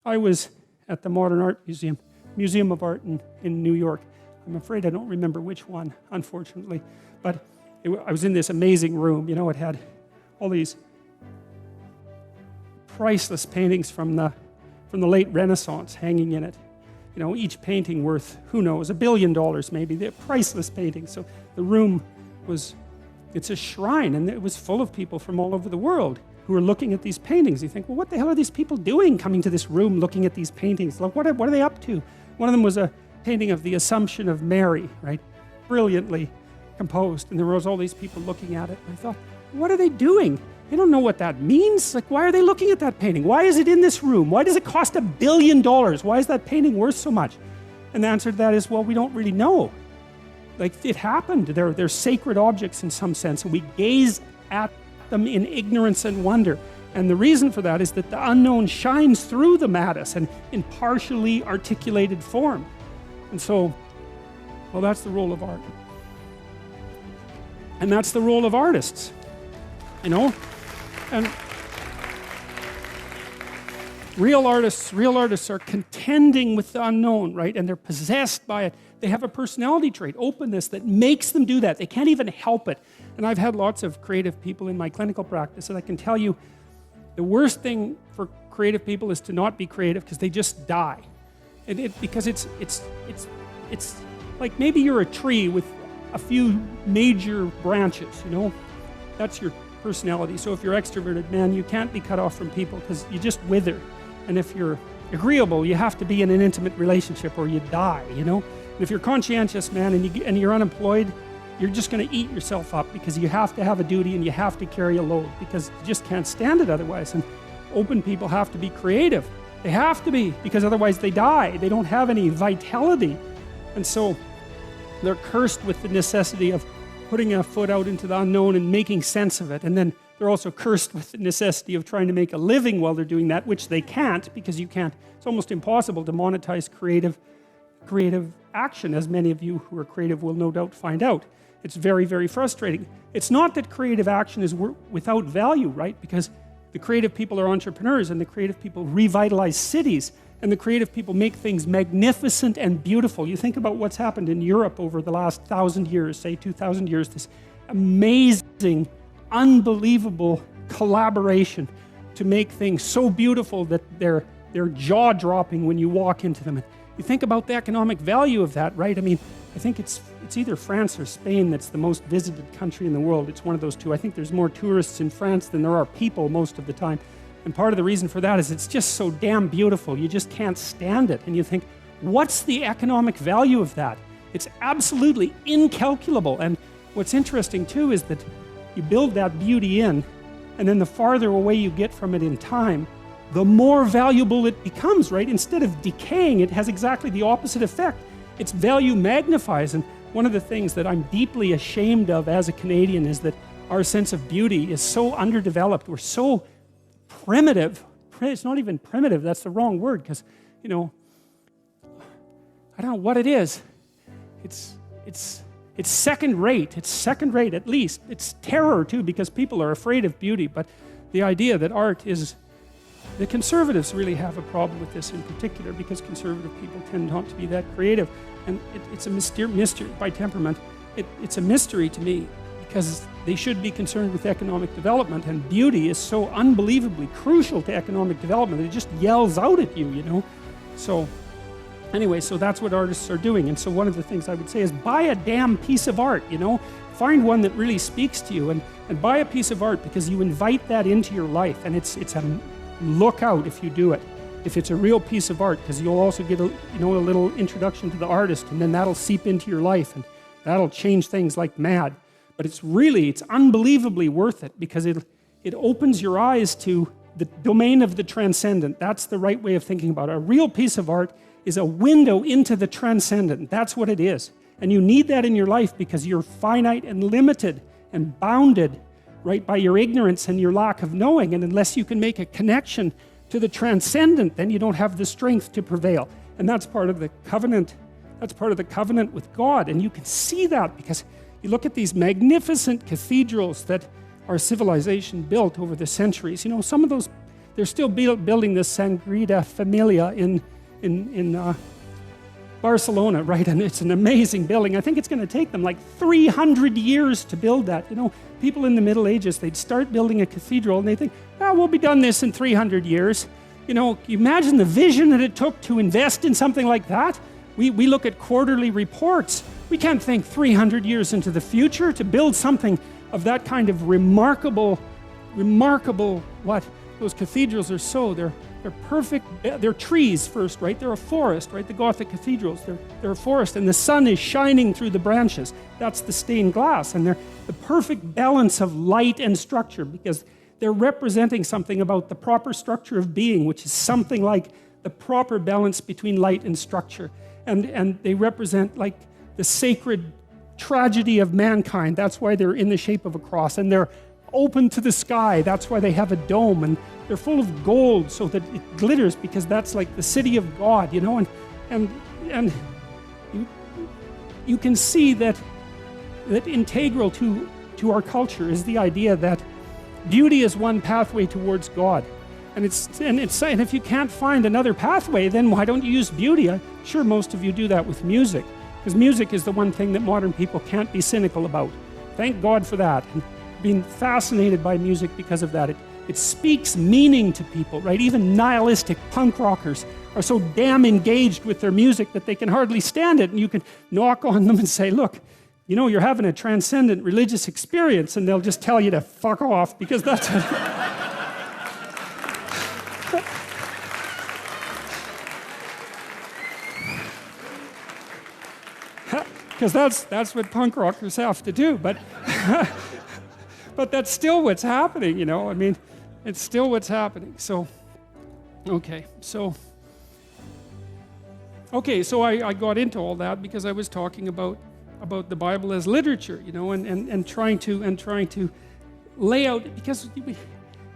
I was at the Modern Art Museum, Museum of Art in New York. I'm afraid I don't remember which one, unfortunately. But I was in this amazing room. You know, it had all these priceless paintings from the late Renaissance hanging in it. You know, each painting worth, who knows, $1 billion maybe. They're priceless paintings. So the room it's a shrine, and it was full of people from all over the world who were looking at these paintings. You think, well, what the hell are these people doing coming to this room looking at these paintings? Like, what are they up to? One of them was a painting of the Assumption of Mary, right? Brilliantly composed. And there was all these people looking at it. And I thought, what are they doing? They don't know what that means. Like, why are they looking at that painting? Why is it in this room? Why does it cost $1 billion? Why is that painting worth so much? And the answer to that is, well, we don't really know. Like, it happened. They're sacred objects in some sense, and we gaze at them in ignorance and wonder. And the reason for that is that the unknown shines through the mattis and in partially articulated form. And so, well, that's the role of art. And that's the role of artists, you know? And real artists are contending with the unknown, right? And they're possessed by it. They have a personality trait, openness, that makes them do that. They can't even help it. And I've had lots of creative people in my clinical practice, and I can tell you the worst thing for creative people is to not be creative, because they just die. Because it's like maybe you're a tree with a few major branches, you know? That's your personality. So if you're extroverted, man, you can't be cut off from people because you just wither. And if you're agreeable, you have to be in an intimate relationship or you die, you know? And if you're conscientious, man, and you're unemployed, you're just going to eat yourself up because you have to have a duty and you have to carry a load because you just can't stand it otherwise. And open people have to be creative. They have to be, because otherwise they die. They don't have any vitality. And so they're cursed with the necessity of putting a foot out into the unknown and making sense of it. And then they're also cursed with the necessity of trying to make a living while they're doing that, which they can't, because you can't. It's almost impossible to monetize creative action, as many of you who are creative will no doubt find out. It's very, very frustrating. It's not that creative action is without value, right? Because the creative people are entrepreneurs, and the creative people revitalize cities, and the creative people make things magnificent and beautiful. You think about what's happened in Europe over the last 1,000 years, say 2,000 years, this amazing, unbelievable collaboration to make things so beautiful that they're jaw-dropping when you walk into them. You think about the economic value of that, right? I mean, I think it's either France or Spain that's the most visited country in the world. It's one of those two. I think there's more tourists in France than there are people most of the time. And part of the reason for that is it's just so damn beautiful. You just can't stand it. And you think, what's the economic value of that? It's absolutely incalculable. And what's interesting too is that you build that beauty in, and then the farther away you get from it in time, the more valuable it becomes, right? Instead of decaying, it has exactly the opposite effect. Its value magnifies. And one of the things that I'm deeply ashamed of as a Canadian is that our sense of beauty is so underdeveloped. We're so primitive. It's not even primitive, that's the wrong word, because, you know, I don't know what it is. It's second rate. It's second rate at least. It's terror too, because people are afraid of beauty. But the idea that art is... The conservatives really have a problem with this in particular, because conservative people tend not to be that creative. And it's a mystery by temperament. It's a mystery to me, because they should be concerned with economic development, and beauty is so unbelievably crucial to economic development. It just yells out at you, you know. So anyway, so that's what artists are doing. And so one of the things I would say is buy a damn piece of art, you know. Find one that really speaks to you, and buy a piece of art, because you invite that into your life, and it's a look out if you do it. If it's a real piece of art, because you'll also get a little introduction to the artist, and then that'll seep into your life, and that'll change things like mad. But it's unbelievably worth it, because it opens your eyes to the domain of the transcendent. That's the right way of thinking about it. A real piece of art is a window into the transcendent. That's what it is. And you need that in your life, because you're finite and limited and bounded, right, by your ignorance and your lack of knowing. And unless you can make a connection to the transcendent, then you don't have the strength to prevail. And that's part of the covenant. That's part of the covenant with God. And you can see that, because you look at these magnificent cathedrals that our civilization built over the centuries. You know, some of those, they're still building this Sagrada Familia in Barcelona, right? And it's an amazing building. I think it's going to take them like 300 years to build that. You know, people in the Middle Ages, they'd start building a cathedral and they think, oh, we'll be done this in 300 years. You know, you imagine the vision that it took to invest in something like that. We look at quarterly reports. We can't think 300 years into the future to build something of that kind of remarkable, what? Those cathedrals are so, they're perfect, they're trees first, right? They're a forest, right? The Gothic cathedrals, they're a forest, and the sun is shining through the branches. That's the stained glass, and they're the perfect balance of light and structure, because they're representing something about the proper structure of being, which is something like the proper balance between light and structure. And they represent like the sacred tragedy of mankind. That's why they're in the shape of a cross, and they're open to the sky. That's why they have a dome, and they're full of gold so that it glitters, because that's like the city of God, you know. And you can see that integral to our culture is the idea that beauty is one pathway towards God. And if you can't find another pathway, then why don't you use beauty? I'm sure most of you do that with music, because music is the one thing that modern people can't be cynical about. Thank God for that. And being fascinated by music because of that. It speaks meaning to people, right? Even nihilistic punk rockers are so damn engaged with their music that they can hardly stand it. And you can knock on them and say, look, you know, you're having a transcendent religious experience, and they'll just tell you to fuck off, because that's because that's what punk rockers have to do. But but that's still what's happening, you know. I mean, it's still what's happening. So, okay, so I got into all that because I was talking about the Bible as literature, you know, and trying to lay out, because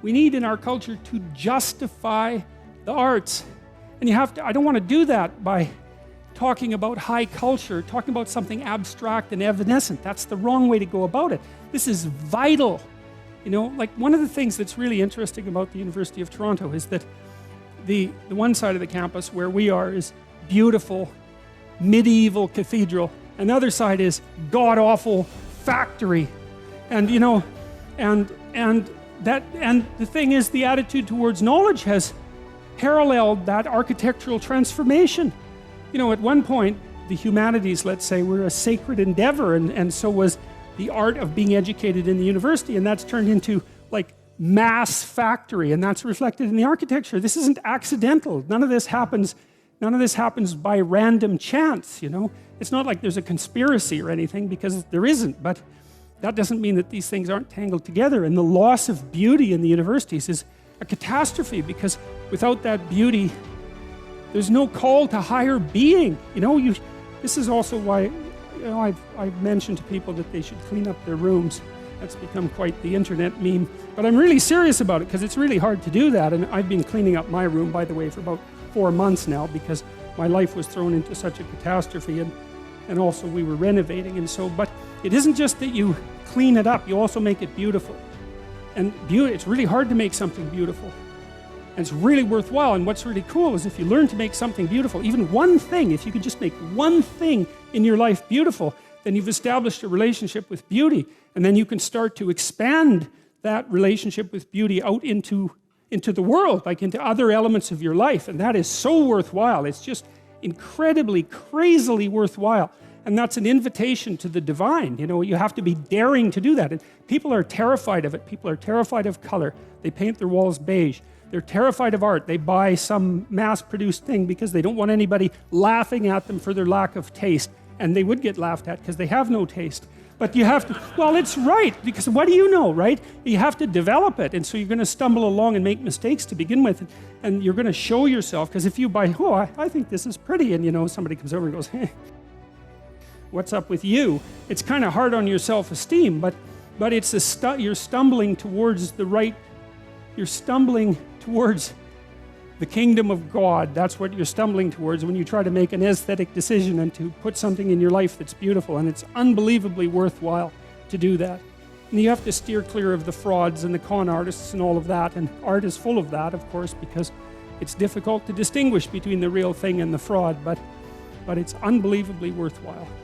we need in our culture to justify the arts, and you have to. I don't want to do that by talking about high culture, talking about something abstract and evanescent. That's the wrong way to go about it. This is vital. You know, like one of the things that's really interesting about the University of Toronto is that the one side of the campus where we are is beautiful, medieval cathedral, and the other side is god-awful factory. And you know, and the thing is, the attitude towards knowledge has paralleled that architectural transformation. You know, at one point, the humanities, let's say, were a sacred endeavor, and so was the art of being educated in the university, and that's turned into like mass factory, and that's reflected in the architecture. This isn't accidental. None of this happens by random chance, you know. It's not like there's a conspiracy or anything, because there isn't, but that doesn't mean that these things aren't tangled together. And the loss of beauty in the universities is a catastrophe, because without that beauty, there's no call to higher being. You know, this is also why, you know, I've mentioned to people that they should clean up their rooms. That's become quite the internet meme. But I'm really serious about it, because it's really hard to do that. And I've been cleaning up my room, by the way, for about 4 months now, because my life was thrown into such a catastrophe, and also we were renovating. And so, but it isn't just that you clean it up, you also make it beautiful. And it's really hard to make something beautiful. And it's really worthwhile. And what's really cool is if you learn to make something beautiful, even one thing, if you could just make one thing in your life beautiful, then you've established a relationship with beauty. And then you can start to expand that relationship with beauty out into the world, like into other elements of your life. And that is so worthwhile. It's just incredibly, crazily worthwhile. And that's an invitation to the divine. You know, you have to be daring to do that. And people are terrified of it. People are terrified of color. They paint their walls beige. They're terrified of art. They buy some mass-produced thing because they don't want anybody laughing at them for their lack of taste. And they would get laughed at because they have no taste. But you have to, well, it's right, because what do you know, right? You have to develop it. And so you're going to stumble along and make mistakes to begin with. And you're going to show yourself, because if you buy, oh, I think this is pretty, and you know, somebody comes over and goes, hey, what's up with you? It's kind of hard on your self-esteem, but it's you're stumbling towards the right, you're stumbling towards the kingdom of God. That's what you're stumbling towards when you try to make an aesthetic decision and to put something in your life that's beautiful, and it's unbelievably worthwhile to do that. And you have to steer clear of the frauds and the con artists and all of that. And art is full of that, of course, because it's difficult to distinguish between the real thing and the fraud, but it's unbelievably worthwhile.